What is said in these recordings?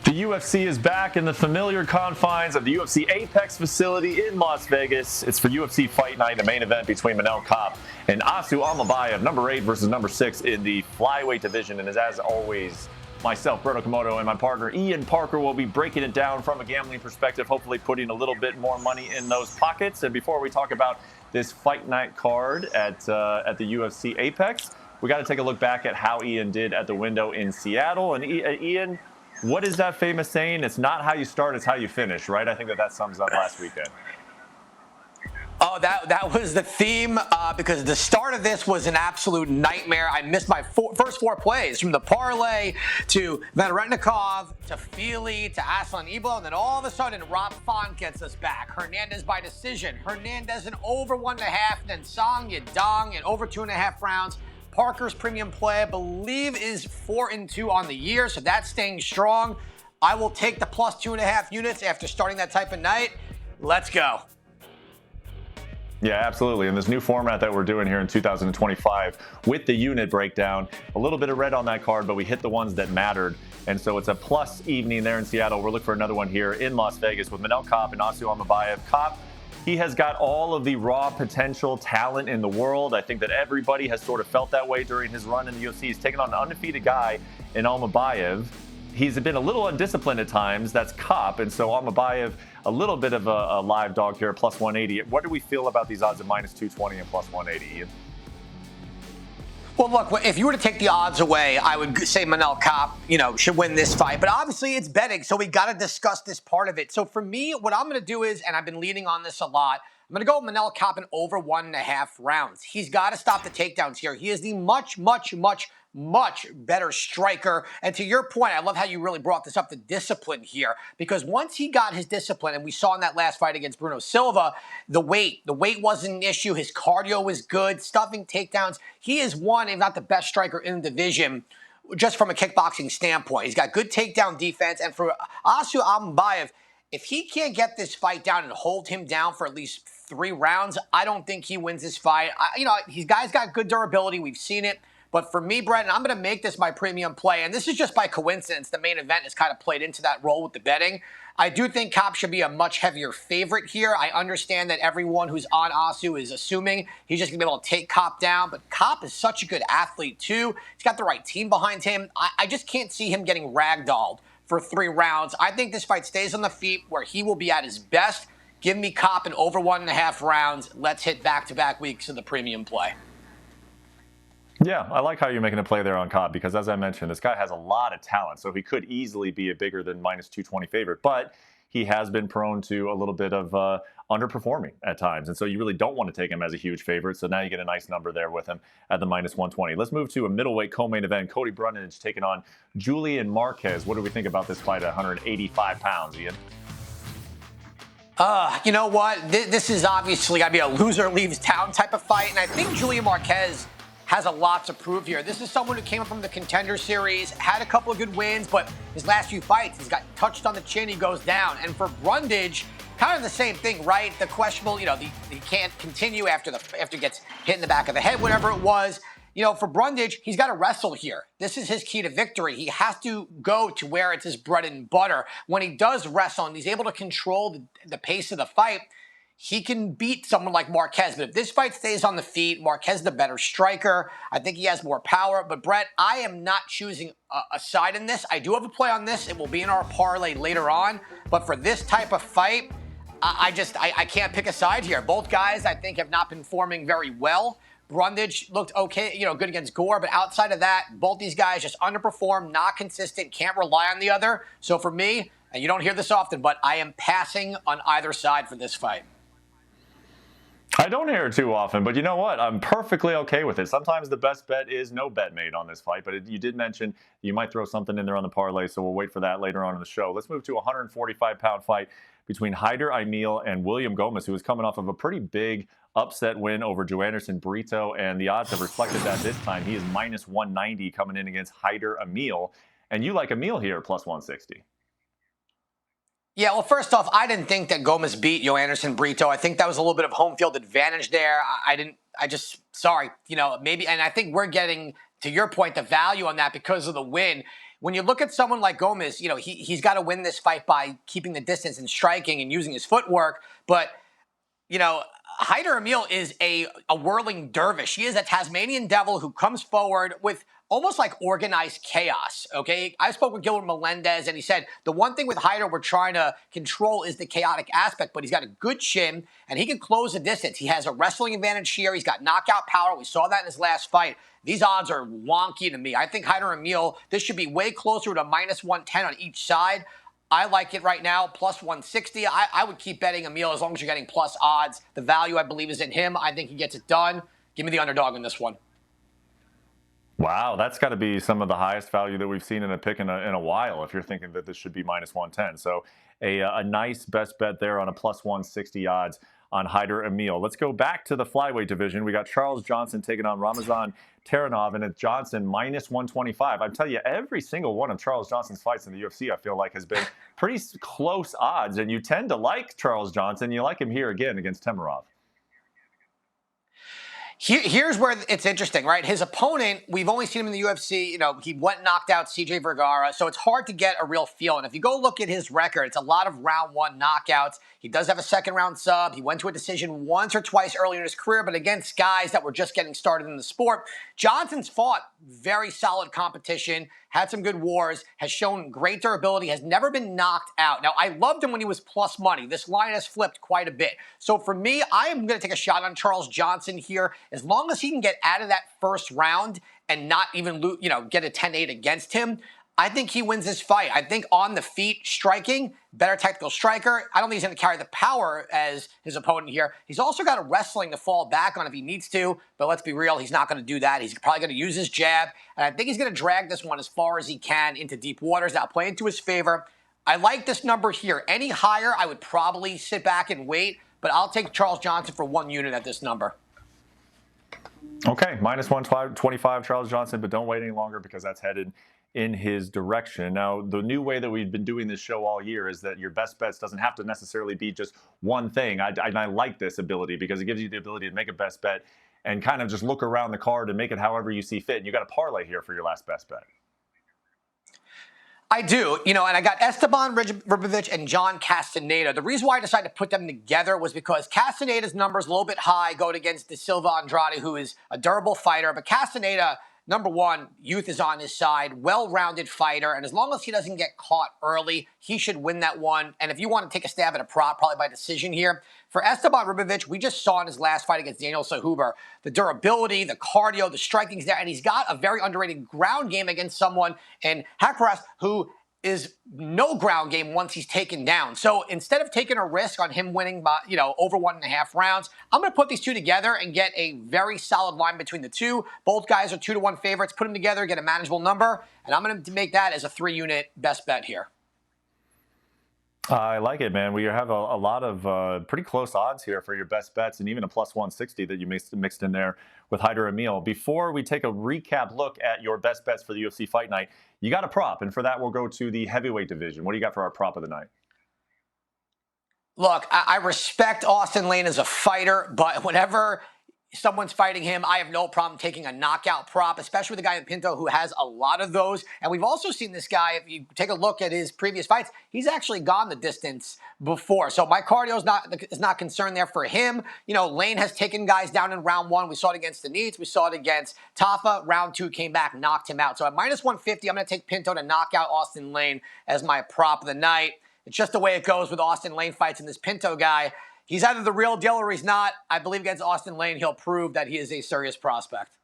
The UFC is back in the familiar confines of the UFC Apex facility in Las Vegas. It's for UFC Fight Night, the main event between Manel Kape and Asu Almabayev, number 8 versus number 6 in the flyweight division. And as always, myself, Bruno Komodo, and my partner Ian Parker will be breaking it down from a gambling perspective, hopefully putting a little bit more money in those pockets. And before we talk about this Fight Night card at the UFC Apex, we got to take a look back at how Ian did at the window in Seattle. And Ian, what is that famous saying? It's not how you start, it's how you finish, right? I think that sums up last weekend. Oh, that was the theme because the start of this was an absolute nightmare. I missed my first 4 plays, from the parlay to Varetnikov to Feely to Aslan Iblo, and then all of a sudden Rob Font gets us back. Hernandez by decision. Hernandez an over 1.5, then Song Yadong and over 2.5 rounds. Parker's premium play, I believe, is 4-2 on the year, so that's staying strong. I will take the plus 2.5 units after starting that type of night. Let's go. Yeah, absolutely. And this new format that we're doing here in 2025 with the unit breakdown, a little bit of red on that card, but we hit the ones that mattered. And so it's a plus evening there in Seattle. We're looking for another one here in Las Vegas with Manel Kape and Asu Almabayev. Kape, he has got all of the raw potential talent in the world. I think that everybody has sort of felt that way during his run in the UFC. He's taken on an undefeated guy in Almabayev. He's been a little undisciplined at times. That's Kape. And so Almabayev, a little bit of a live dog here at plus 180. What do we feel about these odds at minus 220 and plus 180, Ian? Well, look, if you were to take the odds away, I would say Manel Kape, should win this fight. But obviously, it's betting, so we got to discuss this part of it. So for me, what I'm going to do is, and I've been leaning on this a lot, I'm going to go with Manel Kape in over 1.5 rounds. He's got to stop the takedowns here. He is the much better striker. And to your point, I love how you really brought this up, the discipline here. Because once he got his discipline, and we saw in that last fight against Bruno Silva, the weight wasn't an issue. His cardio was good, stuffing takedowns. He is one, if not the best striker in the division, just from a kickboxing standpoint. He's got good takedown defense. And for Asu Almabayev, if he can't get this fight down and hold him down for at least 3 rounds, I don't think he wins this fight. He's guy's got good durability. We've seen it. But for me, Brett, and I'm going to make this my premium play, and this is just by coincidence. The main event has kind of played into that role with the betting. I do think Kape should be a much heavier favorite here. I understand that everyone who's on Asu is assuming he's just going to be able to take Kape down. But Kape is such a good athlete, too. He's got the right team behind him. I just can't see him getting ragdolled for 3 rounds. I think this fight stays on the feet where he will be at his best. Give me Kape in over 1.5 rounds. Let's hit back-to-back weeks of the premium play. Yeah, I like how you're making a play there on Kape because, as I mentioned, this guy has a lot of talent, so he could easily be a bigger than minus 220 favorite, but he has been prone to a little bit of underperforming at times, and so you really don't want to take him as a huge favorite, so now you get a nice number there with him at the minus 120. Let's move to a middleweight co-main event. Cody Brundage taking on Julian Marquez. What do we think about this fight at 185 pounds, Ian? You know what? This is obviously going to be a loser leaves town type of fight, and I think Julian Marquez has a lot to prove here. This is someone who came up from the Contender Series, had a couple of good wins, but his last few fights, he's got touched on the chin, he goes down. And for Brundage, kind of the same thing, right? The questionable, he can't continue after he gets hit in the back of the head, whatever it was. For Brundage, he's got to wrestle here. This is his key to victory. He has to go to where it's his bread and butter. When he does wrestle and he's able to control the pace of the fight, he can beat someone like Marquez. But if this fight stays on the feet, Marquez is the better striker. I think he has more power. But, Brett, I am not choosing a side in this. I do have a play on this. It will be in our parlay later on. But for this type of fight, I can't pick a side here. Both guys, I think, have not been forming very well. Brundage looked okay, good against Gore. But outside of that, both these guys just underperform, not consistent, can't rely on the other. So for me, and you don't hear this often, but I am passing on either side for this fight. I don't hear it too often, but you know what? I'm perfectly okay with it. Sometimes the best bet is no bet made on this fight, but you did mention you might throw something in there on the parlay, so we'll wait for that later on in the show. Let's move to a 145-pound fight between Haider Aimil and William Gomez, who is coming off of a pretty big upset win over Joanderson Brito, and the odds have reflected that this time. He is minus 190 coming in against Haider Aimil, and you like Aimil here, plus 160. Yeah, well, first off, I didn't think that Gomez beat Joanderson Brito. I think that was a little bit of home field advantage there. Sorry, maybe, and I think we're getting, to your point, the value on that because of the win. when you look at someone like Gomez, he's got to win this fight by keeping the distance and striking and using his footwork. But Haider Emil is a whirling dervish. He is a Tasmanian devil who comes forward with almost like organized chaos, okay? I spoke with Gilbert Melendez, and he said the one thing with Haider we're trying to control is the chaotic aspect, but he's got a good chin, and he can close the distance. He has a wrestling advantage here. He's got knockout power. We saw that in his last fight. These odds are wonky to me. I think Haider Emil, this should be way closer to minus 110 on each side. I like it right now, plus 160. I would keep betting Emil as long as you're getting plus odds. The value, I believe, is in him. I think he gets it done. Give me the underdog in this one. Wow, that's got to be some of the highest value that we've seen in a pick in a while if you're thinking that this should be minus 110. So a nice best bet there on a plus 160 odds on Haider Emil. Let's go back to the flyweight division. We got Charles Johnson taking on Ramazan Taranov, and it's Johnson minus 125. I'm telling you, every single one of Charles Johnson's fights in the UFC, I feel like, has been pretty close odds, and you tend to like Charles Johnson. You like him here again against Taranov. Here's where it's interesting, right? His opponent, we've only seen him in the UFC. He went and knocked out CJ Vergara, so it's hard to get a real feel. And if you go look at his record, it's a lot of round one knockouts. He does have a second round sub. He went to a decision once or twice earlier in his career, but against guys that were just getting started in the sport. Johnson's fought very solid competition, had some good wars, has shown great durability, has never been knocked out. Now, I loved him when he was plus money. This line has flipped quite a bit. So for me, I am going to take a shot on Charles Johnson here. As long as he can get out of that first round and not even get a 10-8 against him, I think he wins this fight. I think on the feet, striking, better technical striker. I don't think he's going to carry the power as his opponent here. He's also got a wrestling to fall back on if he needs to, but let's be real, he's not going to do that. He's probably going to use his jab, and I think he's going to drag this one as far as he can into deep waters. That'll play into his favor. I like this number here. Any higher, I would probably sit back and wait, but I'll take Charles Johnson for 1 unit at this number. Okay, minus 125 Charles Johnson, but don't wait any longer because that's headed in his direction. Now, the new way that we've been doing this show all year is that your best bets doesn't have to necessarily be just one thing. I like this ability because it gives you the ability to make a best bet and kind of just look around the card and make it however you see fit. And you got a parlay here for your last best bet. I do, and I got Esteban Ribovic and John Castaneda. The reason why I decided to put them together was because Castaneda's number is a little bit high going against De Silva Andrade, who is a durable fighter. But Castaneda, number one, youth is on his side, well-rounded fighter, and as long as he doesn't get caught early, he should win that one. And if you want to take a stab at a prop, probably by decision here. For Esteban Ribovic, we just saw in his last fight against Daniel Sahuber, the durability, the cardio, the striking's there, and he's got a very underrated ground game against someone in Hakaras who is no ground game once he's taken down. So instead of taking a risk on him winning by, over 1.5 rounds, I'm going to put these two together and get a very solid line between the two. Both guys are 2-1 favorites. Put them together, get a manageable number, and I'm going to make that as a 3-unit best bet here. I like it, man. We have a lot of pretty close odds here for your best bets and even a plus 160 that you mixed in there with Haider Emil. Before we take a recap look at your best bets for the UFC Fight Night, you got a prop, and for that we'll go to the heavyweight division. What do you got for our prop of the night? Look, I respect Austin Lane as a fighter, but whenever someone's fighting him, I have no problem taking a knockout prop, especially with a guy in Pinto who has a lot of those. And we've also seen this guy, if you take a look at his previous fights, he's actually gone the distance before. So my cardio is not concerned there for him. Lane has taken guys down in round one. We saw it against Denise. We saw it against Tafa. Round two came back, knocked him out. So at minus 150, I'm going to take Pinto to knock out Austin Lane as my prop of the night. It's just the way it goes with Austin Lane fights, and this Pinto guy, he's either the real deal or he's not. I believe against Austin Lane, he'll prove that he is a serious prospect.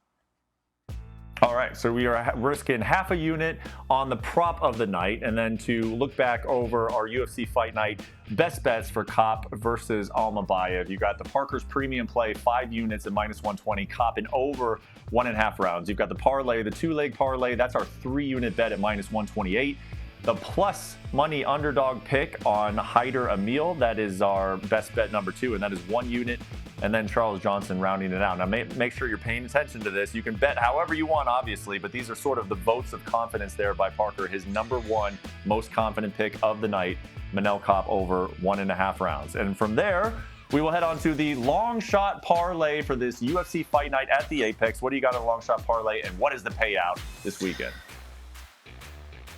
All right, so we are risking half a unit on the prop of the night, and then to look back over our UFC Fight Night best bets for Kape versus Almabayev. You got the Parker's premium play, 5 units at minus 120, Kape in over 1.5 rounds. You've got the parlay, the 2-leg parlay. That's our 3-unit bet at minus 128. The plus money underdog pick on Haider Emil, that is our best bet number 2, and that is 1 unit, and then Charles Johnson rounding it out. Now, make sure you're paying attention to this. You can bet however you want, obviously, but these are sort of the votes of confidence there by Parker. His number 1 most confident pick of the night, Manel Kape over 1.5 rounds. And from there, we will head on to the long shot parlay for this UFC Fight Night at the Apex. What do you got on a long shot parlay, and what is the payout this weekend?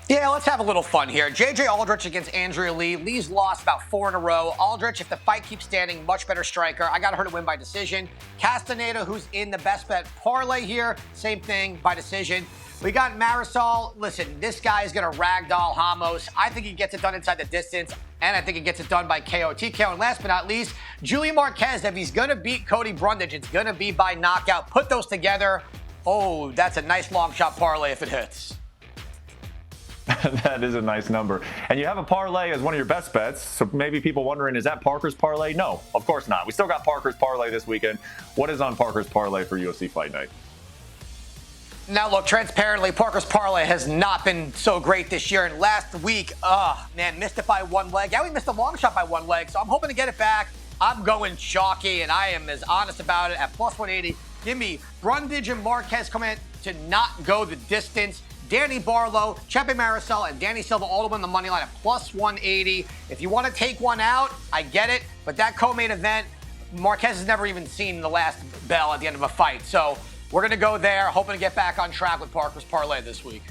Yeah, let's have a little fun here. JJ Aldrich against Andrea Lee. Lee's lost about 4 in a row. Aldrich, if the fight keeps standing, much better striker. I got her to win by decision. Castaneda, who's in the best bet parlay here, same thing, by decision. We got Marisol. Listen, this guy is going to ragdoll Ramos. I think he gets it done inside the distance, and I think he gets it done by KO TKO. And last but not least, Julie Marquez. If he's going to beat Cody Brundage, it's going to be by knockout. Put those together. Oh, that's a nice long shot parlay if it hits. That is a nice number. And you have a parlay as one of your best bets. So maybe people wondering, is that Parker's parlay? No, of course not. We still got Parker's parlay this weekend. What is on Parker's parlay for UFC Fight Night? Now, look, transparently, Parker's parlay has not been so great this year. And last week, missed it by one leg. Yeah, we missed a long shot by one leg. So I'm hoping to get it back. I'm going chalky, and I am as honest about it at plus 180. Give me Brundage and Marquez coming in to not go the distance. Danny Barlow, Chepe Marisol, and Danny Silva all to win the money line at plus 180. If you want to take one out, I get it. But that co-main event, Marquez has never even seen the last bell at the end of a fight. So we're going to go there, hoping to get back on track with Parker's parlay this week.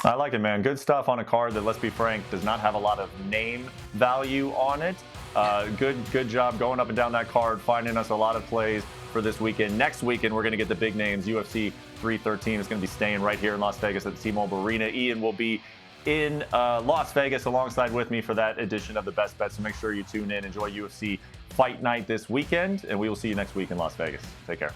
I like it, man. Good stuff on a card that, let's be frank, does not have a lot of name value on it. Good job going up and down that card, finding us a lot of plays for this weekend. Next weekend, we're going to get the big names. UFC 313 is going to be staying right here in Las Vegas at the T-Mobile Arena. Ian will be in Las Vegas alongside with me for that edition of the Best Bets. So make sure you tune in. Enjoy UFC Fight Night this weekend, and we will see you next week in Las Vegas. Take care.